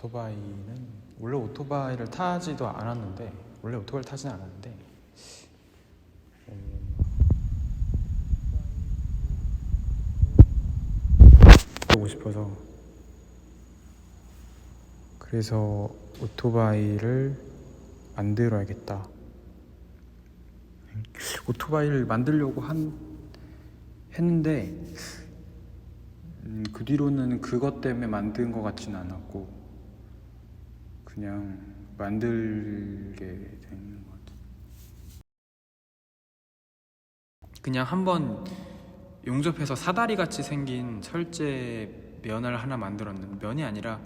오토바이는 원래 오토바이를 타지도 않았는데 원래 오토바이를 타지는 않았는데 보고 싶어서 그래서 오토바이를 만들어야겠다. 오토바이를 만들려고 했는데 그 뒤로는 그것 때문에 만든 것 같지는 않았고 그냥 만들게 된 것 같아요. 그냥 한번 용접해서 사다리 같이 생긴 철제 면을 하나 만들었는데, 면이 아니라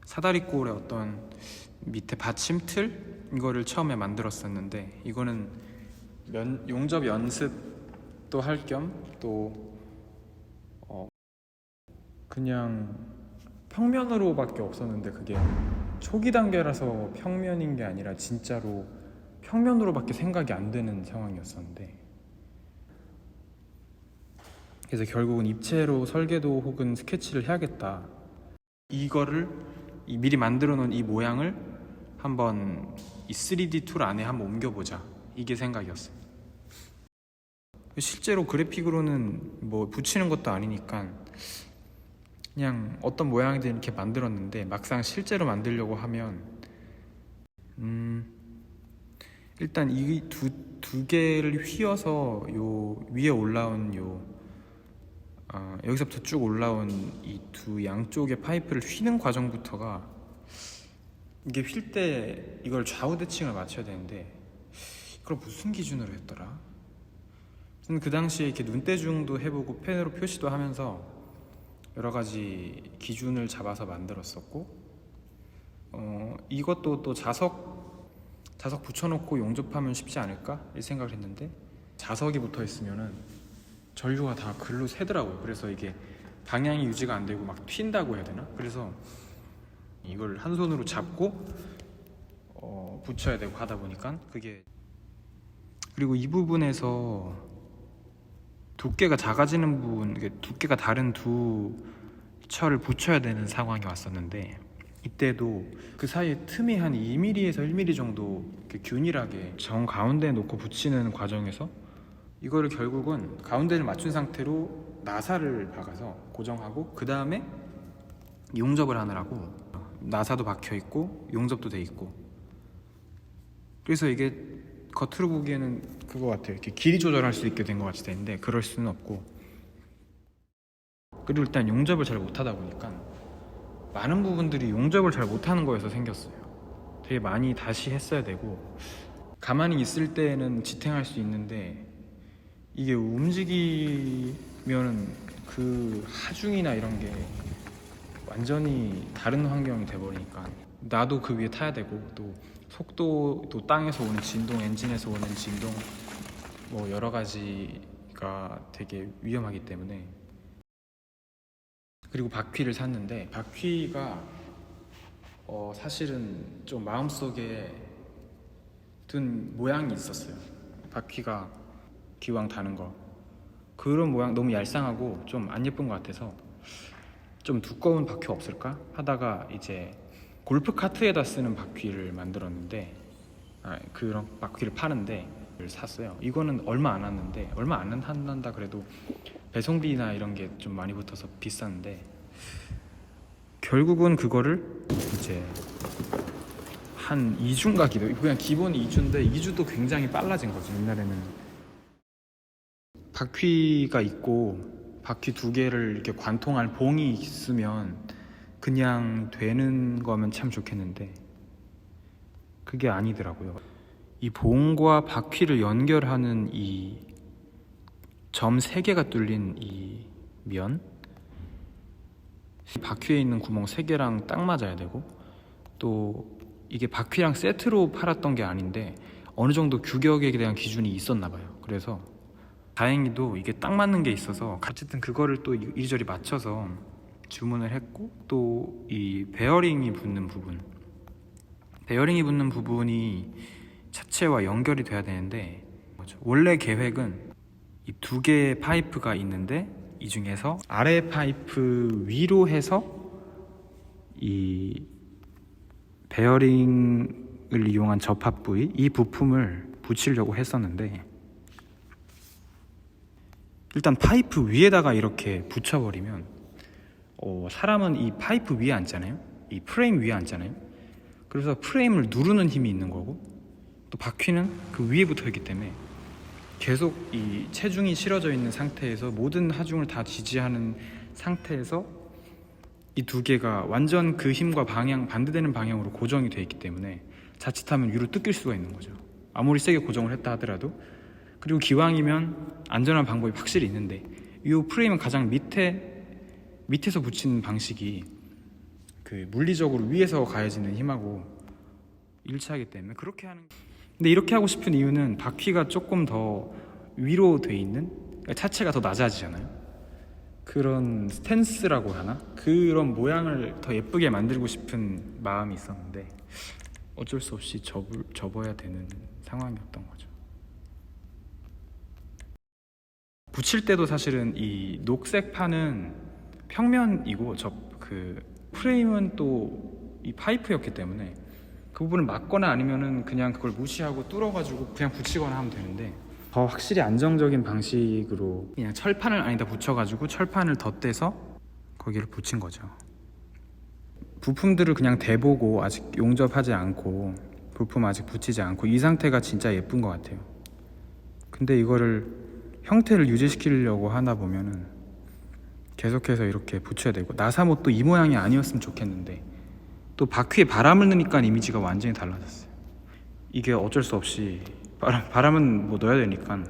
사다리꼴의 어떤 밑에 받침틀 이거를 처음에 만들었었는데, 이거는 용접 연습도 할 겸 또 그냥 평면으로밖에 없었는데, 그게 초기 단계라서 평면인 게 아니라 진짜로 평면으로밖에 생각이 안 되는 상황이었었는데, 그래서 결국은 입체로 설계도 혹은 스케치를 해야겠다. 이거를 미리 만들어 놓은 이 모양을 한번 이 3D 툴 안에 한번 옮겨보자, 이게 생각이었어요. 실제로 그래픽으로는 뭐 붙이는 것도 아니니까 그냥 어떤 모양이든 이렇게 만들었는데, 막상 실제로 만들려고 하면 일단 이 두 개를 휘어서 요 위에 올라온 여기서부터 쭉 올라온 이 두 양쪽의 파이프를 휘는 과정부터가, 이게 휠 때 이걸 좌우 대칭을 맞춰야 되는데 이걸 무슨 기준으로 했더라? 저는 그 당시에 이렇게 눈대중도 해보고 펜으로 표시도 하면서 여러 가지 기준을 잡아서 만들었었고, 이것도 또 자석 붙여놓고 용접하면 쉽지 않을까 이 생각을 했는데, 자석이 붙어 있으면은 전류가 다 글로 새더라고요. 그래서 이게 방향이 유지가 안 되고 막 튄다고 해야 되나? 그래서 이걸 한 손으로 잡고 붙여야 되고 하다 보니까 그게, 그리고 이 부분에서 두께가 작아지는 부분, 두께가 다른 두 철을 붙여야 되는 상황이 왔었는데, 이때도 그 사이에 틈이 한 2mm에서 1mm 정도 균일하게 정 가운데에 놓고 붙이는 과정에서 이거를 결국은 가운데를 맞춘 상태로 나사를 박아서 고정하고, 그 다음에 용접을 하느라고 나사도 박혀 있고 용접도 돼 있고, 그래서 이게 겉으로 보기에는 그거 같아요. 이렇게 길이 조절할 수 있게 된 것 같이 되는데 그럴 수는 없고, 그리고 일단 용접을 잘 못하다 보니까 많은 부분들이 용접을 잘 못하는 거에서 생겼어요. 되게 많이 다시 했어야 되고, 가만히 있을 때는 지탱할 수 있는데 이게 움직이면은 그 하중이나 이런 게 완전히 다른 환경이 돼버리니까 나도 그 위에 타야 되고, 또 속도도 땅에서 오는 진동, 엔진에서 오는 진동, 뭐 여러 가지가 되게 위험하기 때문에. 그리고 바퀴를 샀는데 바퀴가 사실은 좀 마음속에 든 모양이 있었어요. 바퀴가 기왕 다는 거, 그런 모양 너무 얄쌍하고 좀 안 예쁜 것 같아서 좀 두꺼운 바퀴 없을까 하다가 이제 골프 카트에다 쓰는 바퀴를 만들었는데, 그런 바퀴를 파는데 샀어요. 이거는 얼마 안 왔는데, 얼마 안 한다 그래도 배송비나 이런 게 좀 많이 붙어서 비쌌는데, 결국은 그거를 이제 한 2주인가 그냥 기본이 2주인데 2주도 굉장히 빨라진 거죠. 옛날에는 바퀴가 있고 바퀴 두 개를 이렇게 관통할 봉이 있으면 그냥 되는 거면 참 좋겠는데 그게 아니더라고요. 이 봉과 바퀴를 연결하는 이 점 3개가 뚫린 이 면, 바퀴에 있는 구멍 3개랑 딱 맞아야 되고, 또 이게 바퀴랑 세트로 팔았던 게 아닌데 어느 정도 규격에 대한 기준이 있었나 봐요. 그래서 다행히도 이게 딱 맞는 게 있어서 어쨌든 그거를 또 이리저리 맞춰서 주문을 했고, 또 이 베어링이 붙는 부분이 차체와 연결이 돼야 되는데, 원래 계획은 이 2개의 파이프가 있는데 이 중에서 아래 파이프 위로 해서 이 베어링을 이용한 접합 부위, 이 부품을 붙이려고 했었는데 일단 파이프 위에다가 이렇게 붙여버리면 사람은 이 파이프 위에 앉잖아요. 이 프레임 위에 앉잖아요. 그래서 프레임을 누르는 힘이 있는 거고 또 바퀴는 그 위에 붙어 있기 때문에 계속 이 체중이 실어져 있는 상태에서 모든 하중을 다 지지하는 상태에서 이 두 개가 완전 그 힘과 방향 반대되는 방향으로 고정이 되어 있기 때문에 자칫하면 위로 뜯길 수가 있는 거죠. 아무리 세게 고정을 했다 하더라도. 그리고 기왕이면 안전한 방법이 확실히 있는데 이 프레임은 가장 밑에서 붙이는 방식이 그 물리적으로 위에서 가해지는 힘하고 일치하기 때문에 그렇게 하는. 근데 이렇게 하고 싶은 이유는 바퀴가 조금 더 위로 돼 있는, 그러니까 차체가 더 낮아지잖아요. 그런 스탠스라고 하나? 그런 모양을 더 예쁘게 만들고 싶은 마음이 있었는데 어쩔 수 없이 접어야 되는 상황이었던 거죠. 붙일 때도 사실은 이 녹색 판은 평면이고 그 프레임은 또 이 파이프였기 때문에 그 부분을 막거나 아니면은 그냥 그걸 무시하고 뚫어가지고 그냥 붙이거나 하면 되는데 더 확실히 안정적인 방식으로 그냥 철판을 안에다 붙여가지고 철판을 덧대서 거기를 붙인 거죠. 부품들을 그냥 대보고 아직 용접하지 않고 부품 아직 붙이지 않고 이 상태가 진짜 예쁜 것 같아요. 근데 이거를 형태를 유지시키려고 하나 보면은 계속해서 이렇게 붙여야 되고 나사못도 이 모양이 아니었으면 좋겠는데 또 바퀴에 바람을 넣으니까 이미지가 완전히 달라졌어요. 이게 어쩔 수 없이 바람은 뭐 넣어야 되니까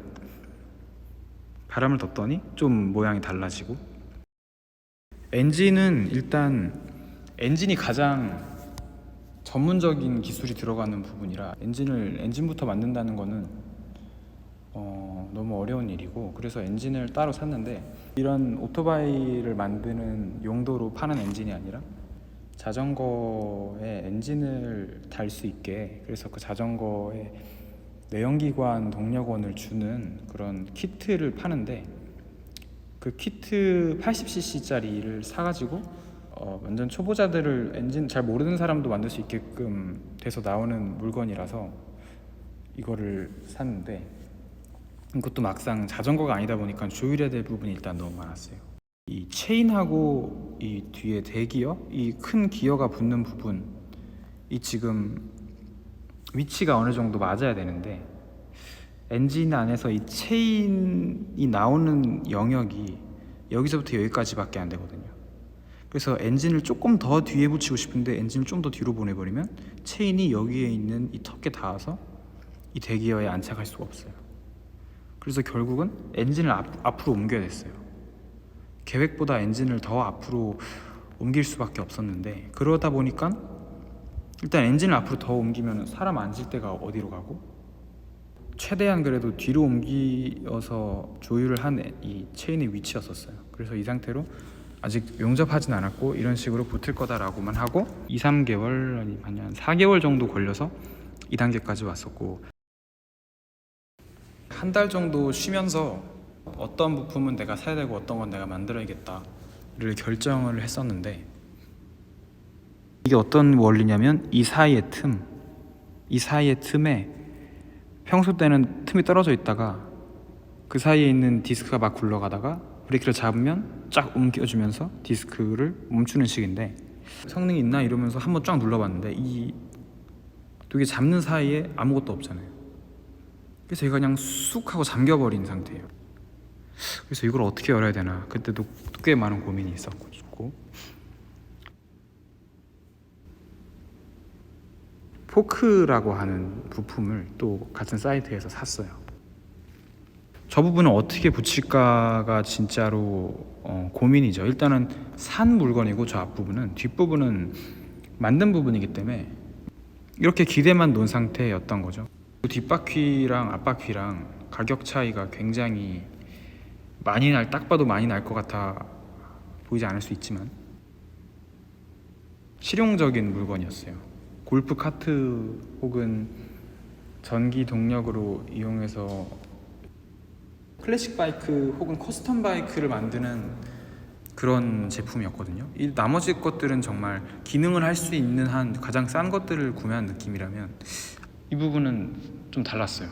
바람을 뒀더니 좀 모양이 달라지고. 엔진은 일단 엔진이 가장 전문적인 기술이 들어가는 부분이라 엔진부터 만든다는 거는 너무 어려운 일이고 그래서 엔진을 따로 샀는데 이런 오토바이를 만드는 용도로 파는 엔진이 아니라 자전거에 엔진을 달 수 있게 그래서 그 자전거에 내연기관 동력원을 주는 그런 키트를 파는데 그 키트 80cc짜리를 사가지고 완전 초보자들을 엔진 잘 모르는 사람도 만들 수 있게끔 돼서 나오는 물건이라서 이거를 샀는데 이것도 막상 자전거가 아니다 보니까 조율해야 될 부분이 일단 너무 많았어요. 이 체인하고 이 뒤에 대기어, 이 큰 기어가 붙는 부분, 이 지금 위치가 어느 정도 맞아야 되는데 엔진 안에서 이 체인이 나오는 영역이 여기서부터 여기까지밖에 안 되거든요. 그래서 엔진을 조금 더 뒤에 붙이고 싶은데 엔진을 좀 더 뒤로 보내버리면 체인이 여기에 있는 이 턱에 닿아서 이 대기어에 안착할 수가 없어요. 그래서 결국은 엔진을 앞으로 옮겨야 됐어요. 계획보다 엔진을 더 앞으로 옮길 수밖에 없었는데 그러다 보니까 일단 엔진을 앞으로 더 옮기면 사람 앉을 데가 어디로 가고 최대한 그래도 뒤로 옮겨서 조율을 한 이 체인의 위치였었어요. 그래서 이 상태로 아직 용접하진 않았고 이런 식으로 붙을 거다라고만 하고 2-3개월 아니 한 4개월 정도 걸려서 2단계까지 왔었고 한 달 정도 쉬면서 어떤 부품은 내가 사야 되고 어떤 건 내가 만들어야겠다를 결정을 했었는데 이게 어떤 원리냐면 이 사이의 틈에 평소 때는 틈이 떨어져 있다가 그 사이에 있는 디스크가 막 굴러가다가 브레이크를 잡으면 쫙 옮겨주면서 디스크를 멈추는 식인데 성능이 있나 이러면서 한번 쫙 눌러봤는데 이 두 개 잡는 사이에 아무것도 없잖아요. 그래서 얘가 그냥 쑥 하고 잠겨버린 상태예요. 그래서 이걸 어떻게 열어야 되나 그때도 꽤 많은 고민이 있었고 포크라고 하는 부품을 또 같은 사이트에서 샀어요. 저 부분은 어떻게 붙일까가 진짜로 고민이죠. 일단은 산 물건이고 저 앞부분은 뒷부분은 만든 부분이기 때문에 이렇게 기대만 놓은 상태였던 거죠. 뒷바퀴랑 앞바퀴랑 가격 차이가 굉장히 딱 봐도 많이 날 것 같아 보이지 않을 수 있지만 실용적인 물건이었어요. 골프 카트 혹은 전기 동력으로 이용해서 클래식 바이크 혹은 커스텀 바이크를 만드는 그런 제품이었거든요. 이 나머지 것들은 정말 기능을 할 수 있는 한 가장 싼 것들을 구매한 느낌이라면 이 부분은 좀 달랐어요.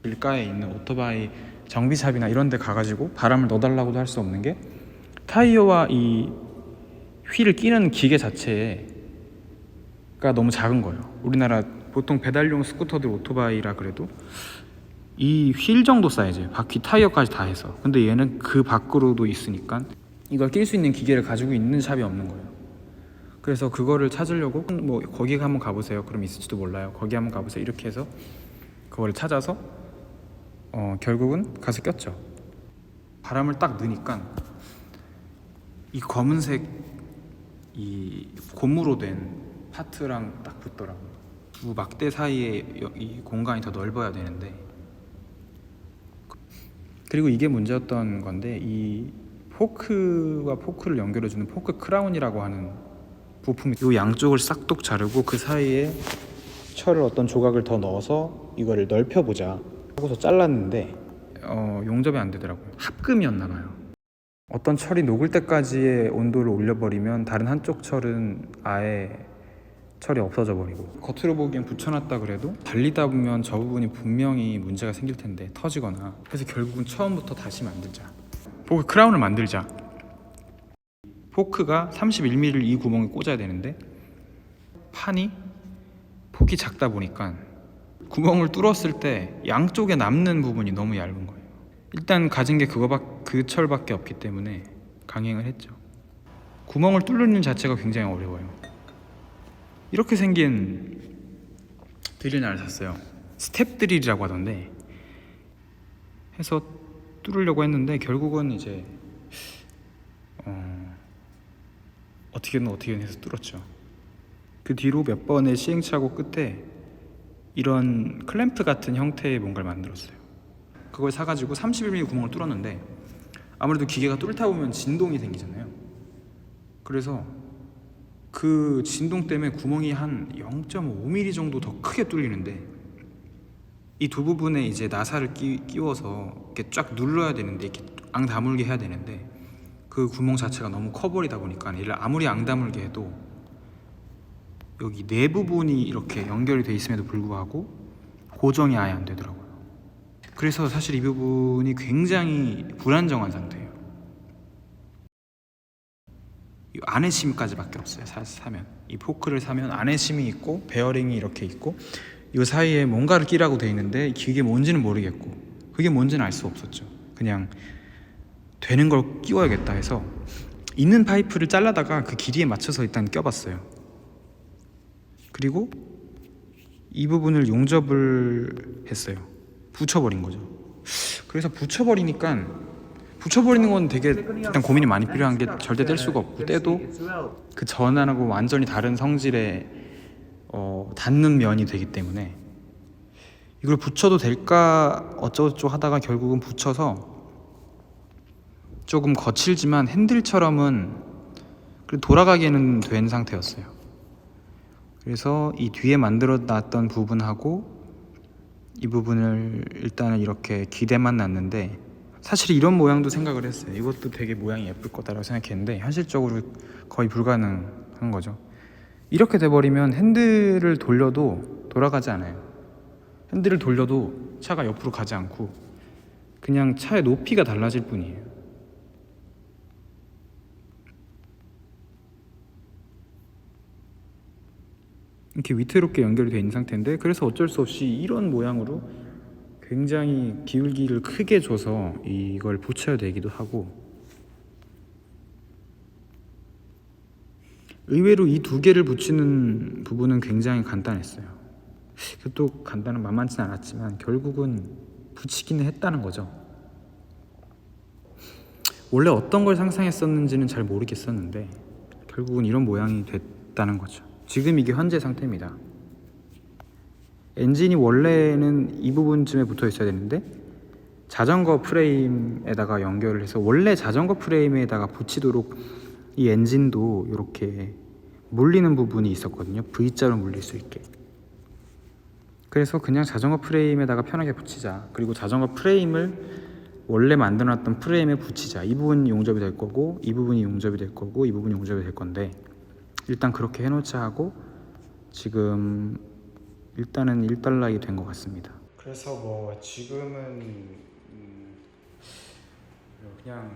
길가에 있는 오토바이 정비샵이나 이런 데 가가지고 바람을 넣어달라고도 할 수 없는 게 타이어와 이 휠을 끼는 기계 자체가 너무 작은 거예요. 우리나라 보통 배달용 스쿠터들 오토바이라 그래도 이 휠 정도 사이즈예요. 바퀴 타이어까지 다 해서. 근데 얘는 그 밖으로도 있으니까 이걸 낄 수 있는 기계를 가지고 있는 샵이 없는 거예요. 그래서 그거를 찾으려고 뭐 거기 한번 가보세요. 그럼 있을지도 몰라요. 거기 한번 가보세요. 이렇게 해서 그거를 찾아서 결국은 가서 꼈죠. 바람을 딱 넣으니까 이 검은색 이 고무로 된 파트랑 딱 붙더라고요. 두 막대 사이에 이 공간이 더 넓어야 되는데, 그리고 이게 문제였던 건데 이 포크와 포크를 연결해주는 포크 크라운이라고 하는 부품이 이 양쪽을 싹둑 자르고 그 사이에 철을 어떤 조각을 더 넣어서 이거를 넓혀보자 하고서 잘랐는데 용접이 안 되더라고요. 합금이었나 봐요. 어떤 철이 녹을 때까지의 온도를 올려버리면 다른 한쪽 철은 아예 철이 없어져 버리고, 겉으로 보기엔 붙여놨다 그래도 달리다 보면 저 부분이 분명히 문제가 생길 텐데 터지거나. 그래서 결국은 처음부터 다시 만들자, 포크 크라운을 만들자. 포크가 31mm를 이 구멍에 꽂아야 되는데 판이 폭이 작다 보니까 구멍을 뚫었을 때 양쪽에 남는 부분이 너무 얇은 거예요. 일단 가진 게 그 철밖에 없기 때문에 강행을 했죠. 구멍을 뚫는 자체가 굉장히 어려워요. 이렇게 생긴 드릴 하나 샀어요. 스텝 드릴이라고 하던데 해서 뚫으려고 했는데 결국은 이제 어떻게든 해서 뚫었죠. 그 뒤로 몇 번의 시행착오 끝에 이런 클램프 같은 형태의 뭔가를 만들었어요. 그걸 사가지고 31mm 구멍을 뚫었는데 아무래도 기계가 뚫다 보면 진동이 생기잖아요. 그래서 그 진동 때문에 구멍이 한 0.5mm 정도 더 크게 뚫리는데 이 두 부분에 이제 나사를 끼워서 이렇게 쫙 눌러야 되는데, 이렇게 앙 다물게 해야 되는데 그 구멍 자체가 너무 커버리다 보니까 얘를 아무리 앙 다물게 해도 여기 네 부분이 이렇게 연결이 돼 있음에도 불구하고 고정이 아예 안 되더라고요. 그래서 사실 이 부분이 굉장히 불안정한 상태예요. 이 안에심까지밖에 없어요. 사면 이 포크를 사면 안에심이 있고 베어링이 이렇게 있고 이 사이에 뭔가를 끼라고 돼 있는데 그게 뭔지는 모르겠고 그게 뭔지는 알 수 없었죠. 그냥 되는 걸 끼워야겠다 해서 있는 파이프를 잘라다가 그 길이에 맞춰서 일단 껴봤어요. 그리고 이 부분을 용접을 했어요. 붙여버린 거죠. 그래서 붙여버리는 건 되게 일단 고민이 많이 필요한 게 절대 뗄 수가 없고, 떼도 그 전하고 완전히 다른 성질의 닿는 면이 되기 때문에 이걸 붙여도 될까 어쩌고저쩌고 하다가 결국은 붙여서 조금 거칠지만 핸들처럼은 돌아가게는 된 상태였어요. 그래서 이 뒤에 만들어 놨던 부분하고 이 부분을 일단은 이렇게 기대만 놨는데, 사실 이런 모양도 생각을 했어요. 이것도 되게 모양이 예쁠 거다라고 생각했는데 현실적으로 거의 불가능한 거죠. 이렇게 돼버리면 핸들을 돌려도 돌아가지 않아요. 핸들을 돌려도 차가 옆으로 가지 않고 그냥 차의 높이가 달라질 뿐이에요. 이렇게 위태롭게 연결이 돼 있는 상태인데, 그래서 어쩔 수 없이 이런 모양으로 굉장히 기울기를 크게 줘서 이걸 붙여야 되기도 하고, 의외로 이 두 개를 붙이는 부분은 굉장히 간단했어요. 그것도 간단한 만만치 않았지만 결국은 붙이기는 했다는 거죠. 원래 어떤 걸 상상했었는지는 잘 모르겠었는데 결국은 이런 모양이 됐다는 거죠. 지금 이게 현재 상태입니다. 엔진이 원래는 이 부분쯤에 붙어 있어야 되는데 자전거 프레임에다가 연결을 해서, 원래 자전거 프레임에다가 붙이도록 이 엔진도 이렇게 물리는 부분이 있었거든요. V자로 물릴 수 있게. 그래서 그냥 자전거 프레임에다가 편하게 붙이자. 그리고 자전거 프레임을 원래 만들어놨던 프레임에 붙이자. 이 부분이 용접이 될 거고 이 부분이 용접이 될 거고 이 부분이 용접이 될 건데 일단 그렇게 해놓자 하고 지금 일단은 일단락이 된 것 같습니다. 그래서 뭐 지금은 그냥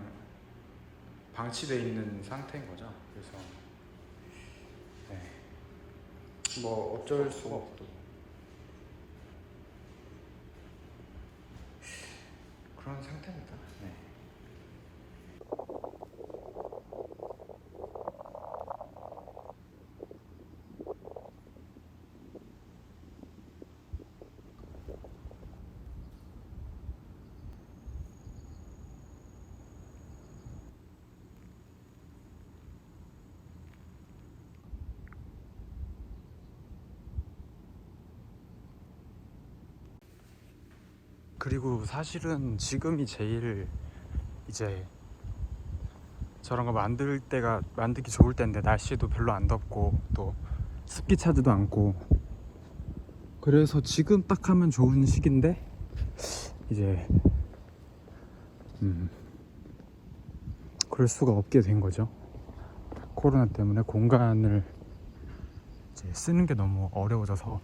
방치되어 있는 상태인 거죠. 그래서 네. 뭐 어쩔 수가 없고 그런 상태입니다. 네. 그리고 사실은 지금이 제일 이제 저런 거 만들기 좋을 때인데 날씨도 별로 안 덥고 또 습기 차지도 않고 그래서 지금 딱 하면 좋은 시기인데 이제 그럴 수가 없게 된 거죠. 코로나 때문에 공간을 이제 쓰는 게 너무 어려워져서